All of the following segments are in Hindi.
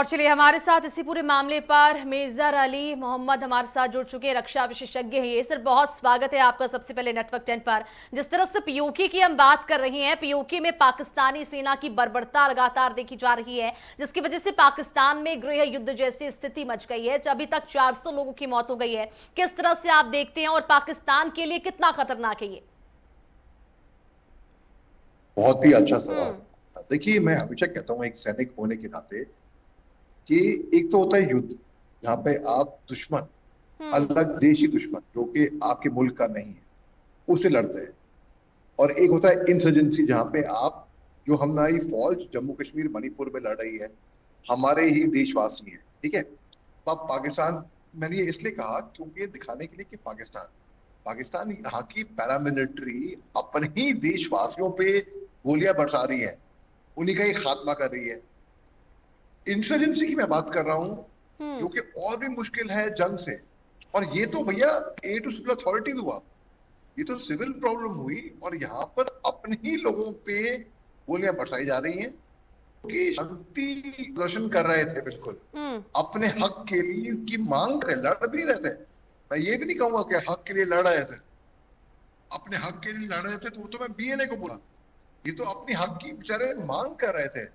और चलिए हमारे साथ इसी पूरे मामले पर मेजर अली मोहम्मद हमारे साथ जुड़ चुके हैं, रक्षा विशेषज्ञ हैं ये। सर बहुत स्वागत है आपका सबसे पहले नेटवर्क 10 पर। जिस तरह से पीओके की हम बात कर रहे हैं, पीओके में पाकिस्तानी सेना की बर्बरता लगातार देखी जा रही है, जिसकी वजह से पाकिस्तान में गृह युद्ध जैसी स्थिति मच गई है। अभी तक 400 लोगों की मौत हो गई है। किस तरह से आप देखते हैं और पाकिस्तान के लिए कितना खतरनाक है ये? बहुत ही अच्छा सवाल। हम्म। देखिए, मैं हमेशा कहता हूँ एक सैनिक होने के नाते कि एक तो होता है युद्ध, जहाँ पे आप दुश्मन, हम्म। अलग देशी दुश्मन जो कि आपके मुल्क का नहीं है, उससे लड़ते हैं। और एक होता है इंसर्जेंसी, जहाँ पे आप, जो हमारी फौज जम्मू कश्मीर मणिपुर में लड़ रही है, हमारे ही देशवासी हैं, ठीक है। तो आप पाकिस्तान, मैंने ये इसलिए कहा क्योंकि ये दिखाने के लिए कि पाकिस्तान पाकिस्तान यहाँ की पैरामिलिट्री अपने ही देशवासियों पे गोलियां बरसा रही है, उन्हीं का ही खात्मा कर रही है। इंसर्जेंसी की मैं बात कर रहा हूं, हम्म। जो कि और भी मुश्किल है जंग से। और ये तो भैया ए टू सिविल अथॉरिटी हुआ, ये तो सिविल प्रॉब्लम हुई, और यहाँ पर अपने ही लोगों पे गोलियां बरसाई जा रही हैं कि शांति प्रदर्शन कर रहे थे, बिल्कुल हम्म। अपने हक के लिए की मांग थे, लड़ भी रहे थे। मैं ये भी नहीं कहूंगा कि हक के लिए लड़ रहे थे, अपने हक के लिए लड़ रहे थे तो वो तो मैं बीएनए को बोला, ये तो अपनी हक की बेचारे मांग कर रहे थे।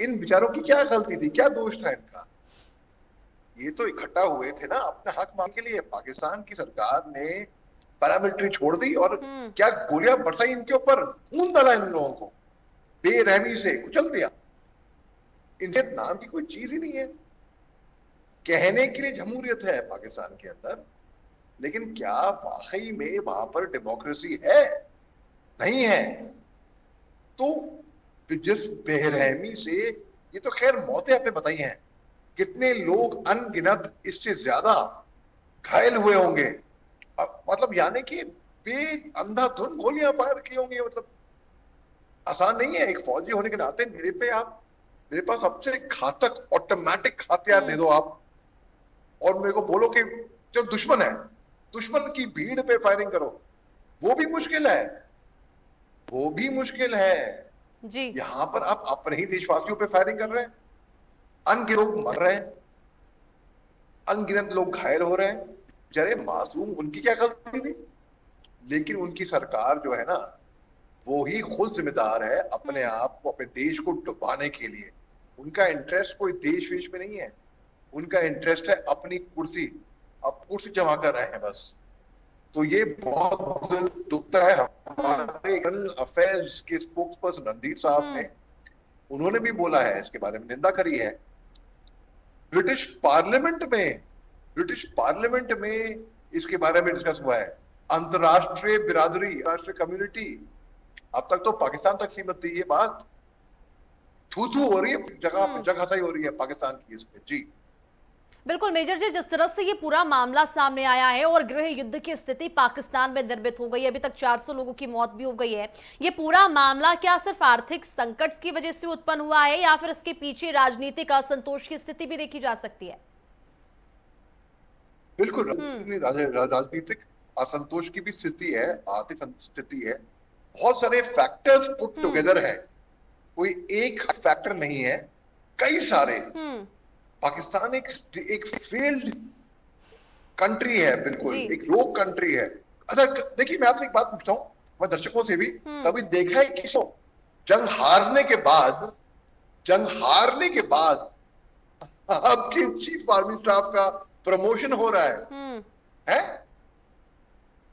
इन बेचारों की क्या गलती थी, क्या दोष था इनका? ये तो इकट्ठा हुए थे ना अपने हक मांग के लिए। पाकिस्तान की सरकार ने पैरामिलिट्री छोड़ दी और हम्म। क्या गोलियां बरसाई इनके ऊपर, खून डाला इन लोगों को, बेरहमी से कुचल दिया। इनके नाम की कोई चीज ही नहीं है। कहने के लिए जमहूरियत है पाकिस्तान के अंदर, लेकिन क्या वाकई में वहां पर डेमोक्रेसी है? नहीं है। तो जिस हम्म। बेरहमी से, ये तो खैर मौतें आपने बताई हैं, कितने लोग अनगिनत इससे ज्यादा घायल हुए होंगे। मतलब यानी कि बे अंधाधुंध गोलियां फायर की होंगी। मतलब आसान नहीं है एक फौजी होने के नाते। मेरे पास सबसे घातक ऑटोमेटिक हथियार दे हम्म। दो आप, और मेरे को बोलो कि जो दुश्मन है, दुश्मन की भीड़ पे फायरिंग करो, वो भी मुश्किल है, वो भी मुश्किल है। जी। यहां पर आप अपने ही देशवासियों पे फायरिंग कर रहे हैं, अनगिनत लोग मर रहे हैं, अनगिनत लोग घायल हो रहे हैं, बेचारे मासूम, उनकी क्या गलती थी? लेकिन उनकी सरकार जो है ना, वो ही खुद जिम्मेदार है अपने हम्म। आप को, अपने देश को डुबाने के लिए। उनका इंटरेस्ट कोई देश वेश में नहीं है, उनका इंटरेस्ट है अपनी कुर्सी, अब कुर्सी जमा कर रहे हैं बस। तो ये बहुत दिल दुखता है। हम्म। हमारे इंटरनल अफेयर्स के स्पोक्स पर्सन रणधीर साहब हम्म। ने, उन्होंने भी बोला है, इसके बारे में निंदा करी है। ब्रिटिश पार्लियामेंट में ब्रिटिश पार्लियामेंट में इसके बारे में डिस्कस हुआ है। अंतरराष्ट्रीय बिरादरी, राष्ट्रीय कम्युनिटी, अब तक तो पाकिस्तान तक सीमित थी ये बात। थू थू हो रही है जगह पे, हम्म। जगह सही हो रही है पाकिस्तान की इस पे जी। बिल्कुल मेजर जी, जिस तरह से ये पूरा मामला सामने आया है और गृह युद्ध की स्थिति पाकिस्तान में निर्मित हो गई है, अभी तक 400 लोगों की मौत भी हो गई है। ये पूरा मामला क्या सिर्फ आर्थिक संकट की वजह से उत्पन्न हुआ है या फिर इसके पीछे राजनीतिक असंतोष की स्थिति भी देखी जा सकती है? बिल्कुल, हम्म। राजनीतिक असंतोष की भी स्थिति है, आर्थिक स्थिति है, बहुत सारे फैक्टर्स पुट हम्म। टुगेदर है। कोई एक फैक्टर नहीं है, कई सारे। हम्म। पाकिस्तान एक एक फेल्ड कंट्री है, बिल्कुल जी। एक रोग कंट्री है। अच्छा, देखिए मैं आपसे एक बात पूछता हूँ, मैं दर्शकों से भी, हम्म। कभी देखा है किसको जंग हारने के बाद, जंग हारने के बाद आपके चीफ आर्मी स्टाफ का प्रमोशन हो रहा हम्म। है?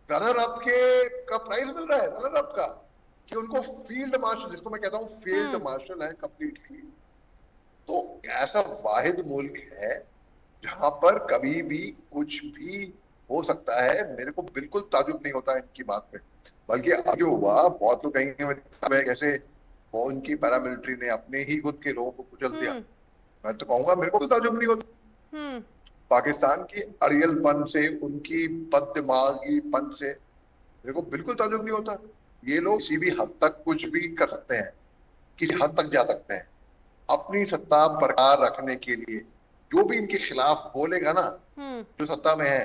रनर अप के का प्राइज मिल रहा है, रनर अप का, कि उनको फील्ड मार्शल, जिसको मैं कहता हूँ फील्ड हम्म। मार्शल है कंप्लीटली। तो ऐसा वाहिद मुल्क है जहां पर कभी भी कुछ भी हो सकता है। मेरे को बिल्कुल ताजुब नहीं होता इनकी बात पे, बल्कि अब जो हुआ, बहुत लोग कहेंगे मतलब है कैसे वो उनकी पैरामिलिट्री ने अपने ही खुद के लोगों को कुचल दिया। हम्म। मैं तो कहूंगा मेरे को भी ताजुब नहीं होता। हम्म। पाकिस्तान की अड़ियलपन से, उनकी बददिमागीपन से मेरे को बिल्कुल ताजुब नहीं होता। ये लोग किसी भी हद तक कुछ भी कर सकते हैं, किसी हद तक जा सकते हैं अपनी सत्ता बरकरार रखने के लिए। जो भी इनके खिलाफ बोलेगा ना, हम्म। जो सत्ता में है,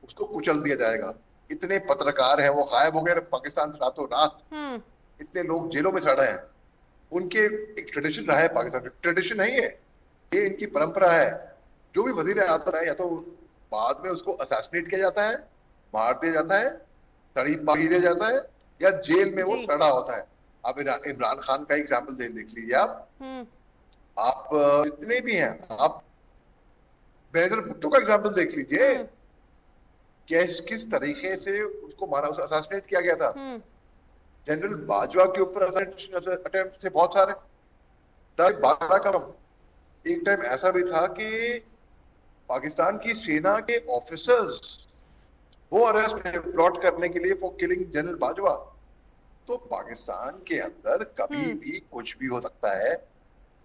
उसको कुचल दिया जाएगा। इतने पत्रकार हैं वो गायब हो गए पाकिस्तान से रातों रात, हम्म। इतने लोग जेलों में सड़े हैं। उनके एक ट्रेडिशन रहा है, पाकिस्तान में ट्रेडिशन है ये, ये इनकी परंपरा है। जो भी वजीर आता है या तो बाद में उसको असैसिनेट किया जाता है, मार दिया जाता है, तड़ी पाई दिया जाता है, या जेल में वो जी। सड़ा होता है। अब इमरान खान का एग्जाम्पल देख लीजिए हम्म। आप जितने भी हैं, आप बेनजीर भुट्टो का एग्जाम्पल देख लीजिए। हम्म। किस तरीके से उसको मारा, उसे असैसिनेट किया गया था। हम्म। जनरल बाजवा के ऊपर अटेम्प्ट थे बहुत सारे, 10-12 का। एक टाइम ऐसा भी था कि पाकिस्तान की सेना के ऑफिसर्स वो अरेस्ट थे प्लॉट करने के लिए फॉर किलिंग जनरल बाजवा। तो पाकिस्तान के अंदर कभी हम्म। भी कुछ भी हो सकता है।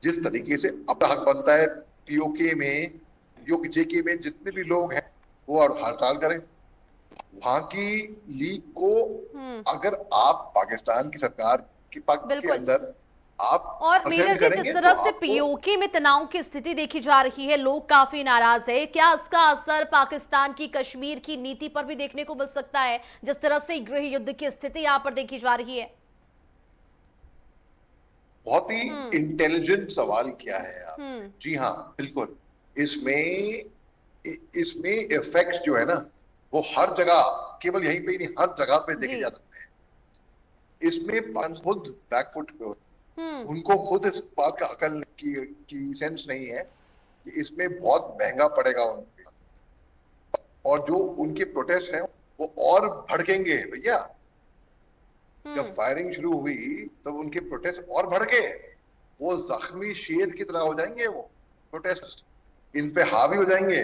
जिस तरीके से अब हक बनता है पीओके में, जेके में जितने भी लोग हैं वो और हड़ताल करें। वहां की लीग को, हम्म। अगर आप पाकिस्तान की सरकार की पक्ष के बिल्कुल। अंदर आप और मेजर पसंद जी, जिस करेंगे तो तरह से आपको। पीओके में तनाव की स्थिति देखी जा रही है, लोग काफी नाराज है, क्या इसका असर पाकिस्तान की कश्मीर की नीति पर भी देखने को मिल सकता है, जिस तरह से गृह युद्ध की स्थिति यहाँ पर देखी जा रही है? बहुत ही हम्म। इंटेलिजेंट सवाल किया है आपने। हम्म। जी हाँ, बिल्कुल। इसमें इसमें इफेक्ट्स जो है ना, वो हर जगह, केवल यहीं पे ही नहीं, हर जगह पे जी। देखे जा सकते हैं। इसमें खुद बैकफुट पे होते हम्म। हैं। उनको खुद इस बात का अकल की सेंस नहीं है कि इसमें बहुत महंगा पड़ेगा उनको। और जो उनके प्रोटेस्ट हैं वो और भड़केंगे भैया। जब हम्म। फायरिंग शुरू हुई तो उनके प्रोटेस्ट और भड़के। वो जख्मी शेर की तरह हो जाएंगे वो प्रोटेस्ट, इन पे हावी हो जाएंगे,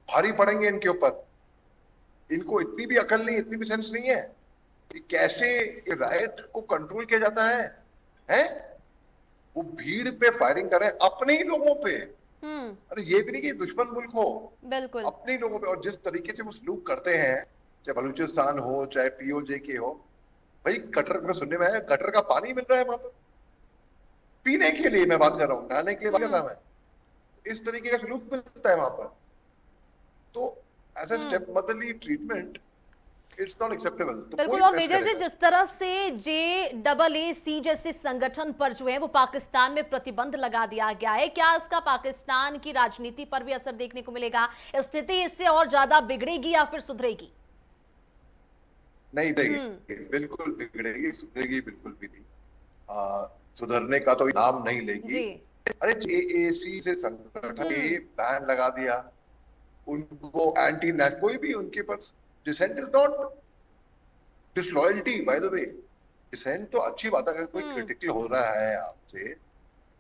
भारी पड़ेंगे इनके ऊपर। इनको इतनी भी अकल नहीं, इतनी भी सेंस नहीं है कि कैसे राइट को कंट्रोल किया जाता है। वो भीड़ पे फायरिंग कर रहे हैं अपने ही लोगों पे। हम्म। अरे ये भी नहीं कि दुश्मन मुल्क हो, बिल्कुल। अपने ही लोगों पे। और जिस तरीके से वो सलूक करते हैं, चाहे बलूचिस्तान हो चाहे पीओजे के हो, भाई गटर में सुनने में आया गटर का पानी मिल रहा है वहां पर पीने के लिए। मैं बात कर रहा हूँ, नहाने के लिए बात कर रहा हम्म। हूं मैं। इस तरीके का सलूक मिलता है वहां पर। तो as a hmm. Step motherly treatment, it's not acceptable. तो बिल्कुल। कोई और टेस्ट मेजर जी, करेगा। जिस तरह से JAA-C जैसे संगठन पर जो है वो पाकिस्तान में प्रतिबंध लगा दिया गया है, क्या इसका पाकिस्तान की राजनीति पर भी असर देखने को मिलेगा? स्थिति इससे और ज्यादा बिगड़ेगी या फिर सुधरेगी? नहीं हम्म। देगी, बिल्कुल बिगड़ेगी, सुधरेगी बिल्कुल भी नहीं। सुधरने का तो नाम नहीं लेगी। जी। अरे जेएसी से संगठन हम्म। पे बैन लगा दिया। उनको एंटी नेट कोई भी उनके पर dissent is not disloyalty by the way. Dissent तो अच्छी बात है। अगर कोई हम्म। क्रिटिकल हो रहा है आपसे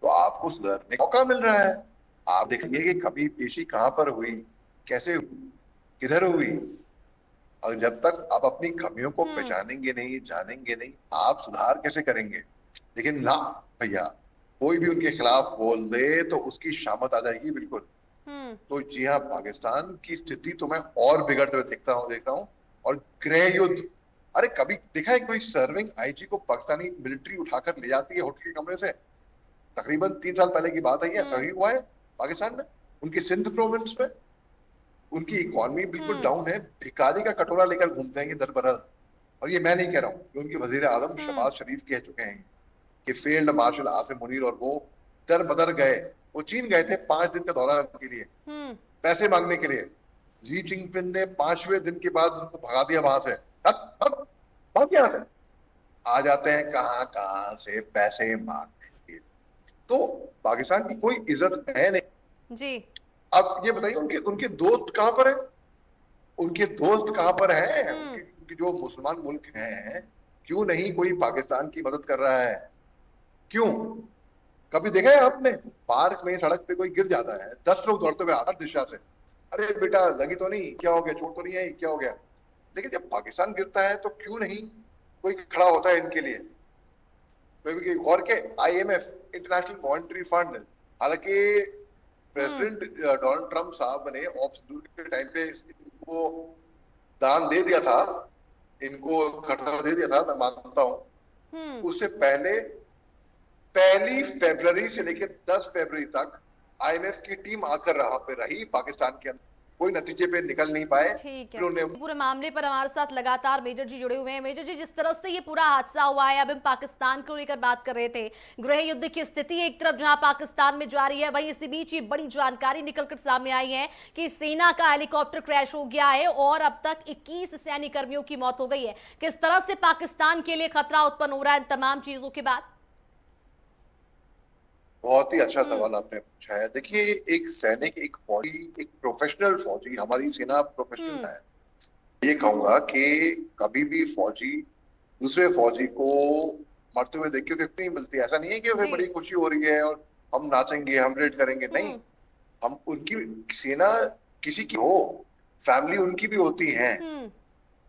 तो आपको सुधरने का मौका मिल रहा है। आप देखेंगे कि कमी पेशी कहां पर हुई, कैसे हुई, किधर हुई। और जब तक आप अपनी कमियों को हम्म। पहचानेंगे नहीं, जानेंगे नहीं, आप सुधार कैसे करेंगे। लेकिन ना भैया, कोई भी उनके खिलाफ बोल दे तो उसकी शामत आ जाएगी बिल्कुल। हम्म। तो जी हाँ, पाकिस्तान की स्थिति तो मैं और बिगड़ते हुए देख रहा हूँ। और गृह युद्ध, अरे कभी देखा है कोई सर्विंग आईजी को पाकिस्तानी मिलिट्री उठाकर ले जाती है होटल के कमरे से? तकरीबन 3 साल पहले की बात है, ये हम्म। सही हुआ है पाकिस्तान में, उनकी सिंध प्रोविंस में। उनकी इकोनॉमी बिल्कुल हम्म। डाउन है, भिखारी का कटोरा लेकर घूमते हैं दर बदर। और ये मैं नहीं कह रहा हूँ, ये उनके वजीर आजम हम्म। शहबाज शरीफ कह चुके हैं कि फील्ड मार्शल आसिम मुनीर और वो दर बदर गए। वो चीन गए थे 5 दिन का दौरा के लिए, हम्म। पैसे मांगने के लिए। जी जिनपिंग ने 5वें दिन के बाद उनको भगा दिया वहां से। हक हक, भाग यहाँ से। आ जाते हैं कहाँ कहाँ से पैसे मांगने के लिए। तो पाकिस्तान की कोई इज्जत है नहीं। जी। अब ये बताइए, उनके उनके दोस्त कहां पर है? उनके दोस्त कहां पर हैं? हम्म। उनके जो मुसलमान मुल्क हैं, क्यों नहीं कोई पाकिस्तान की मदद कर रहा है? क्यों? कभी देखा है आपने पार्क में सड़क पे कोई गिर जाता है, 10 लोग दौड़ते हुए हर दिशा से, अरे बेटा लगी तो नहीं, क्या हो गया, चोट तो नहीं आई, क्या हो गया? लेकिन जब पाकिस्तान गिरता है तो क्यों नहीं कोई खड़ा होता है इनके लिए? कोई गौर के, आईएमएफ, इंटरनेशनल मॉनिटरी फंड, हालांकि हम्म। प्रेसिडेंट डोनाल्ड ट्रंप साहब ने ऑप्स के टाइम पे इनको दान दे दिया था, इनको खतरा दे दिया था, मैं मानता हूं। हम्म। उससे पहले 1 फरवरी से लेकर 10 फरवरी तक आईएमएफ की टीम आकर रहा पे रही पाकिस्तान के अंदर। कोई नतीजे पे निकल नहीं पाए। ठीक है। इन्होंने पूरे मामले पर हमारे साथ लगातार मेजर जी जुड़े हुए हैं। मेजर जी, जिस तरह से ये पूरा हादसा हुआ है, अब हम पाकिस्तान को लेकर बात कर रहे थे, गृह युद्ध की स्थिति एक तरफ जहां पाकिस्तान में जारी है, वहीं इसी बीच ये बड़ी जानकारी निकलकर सामने आई है कि सेना का हेलीकॉप्टर क्रैश हो गया है और अब तक 21 सैन्य कर्मियों की मौत हो गई है। किस तरह से पाकिस्तान के लिए खतरा उत्पन्न हो रहा है इन तमाम चीजों के बाद? बहुत ही अच्छा हम्म। सवाल आपने पूछा है। देखिए, एक सैनिक, एक फौजी, एक प्रोफेशनल फौजी, हमारी सेना प्रोफेशनल हम्म। है। ये कहूंगा कि कभी भी फौजी दूसरे फौजी को मरते हुए देख के उसे नहीं मिलती। ऐसा नहीं है कि उसे जी। बड़ी खुशी हो रही है और हम नाचेंगे, हम रेड करेंगे, नहीं। हम्म। हम उनकी सेना किसी की हो, फैमिली उनकी भी होती है। हम्म।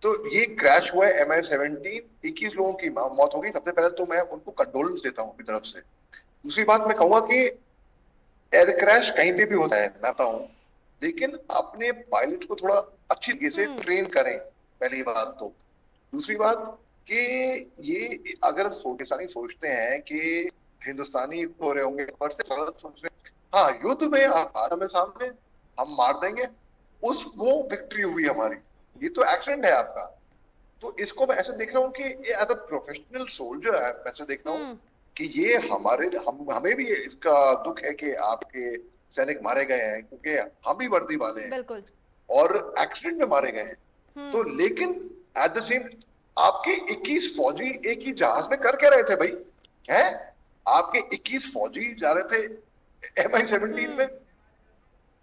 तो ये क्रैश हुआ है MH17, 21 लोगों की मौत हो गई। सबसे पहले तो मैं उनको कंडोलेंस देता हूँ अपनी तरफ से। दूसरी बात मैं कहूंगा कि एयर क्रैश कहीं पे भी होता है, मैं बताऊं, लेकिन अपने पायलट को थोड़ा अच्छी तरीके से हम्म। ट्रेन करें, पहली बात तो। दूसरी बात कि ये अगर पाकिस्तानी सोचते हैं कि हिंदुस्तानी हो रहे होंगे, पर से गलत सोच रहे हैं। हाँ, युद्ध में आमने सामने हम मार देंगे, उस वो विक्ट्री हुई हमारी। ये तो एक्सीडेंट है आपका। तो इसको मैं ऐसे देख रहा हूँ कि ये एज अ प्रोफेशनल सोल्जर है, मैं ऐसे देख रहा हूँ हम्म। कि ये हमें भी इसका दुख है कि आपके सैनिक मारे गए हैं, क्योंकि हम भी वर्दी वाले हैं बिल्कुल। और एक्सीडेंट में मारे गए हैं। तो हम्म। लेकिन एट द सेम, आपके 21 फौजी एक ही जहाज में कर क्या रहे थे भाई? हैं? आपके 21 फौजी जा रहे थे MH17 हम्म। में,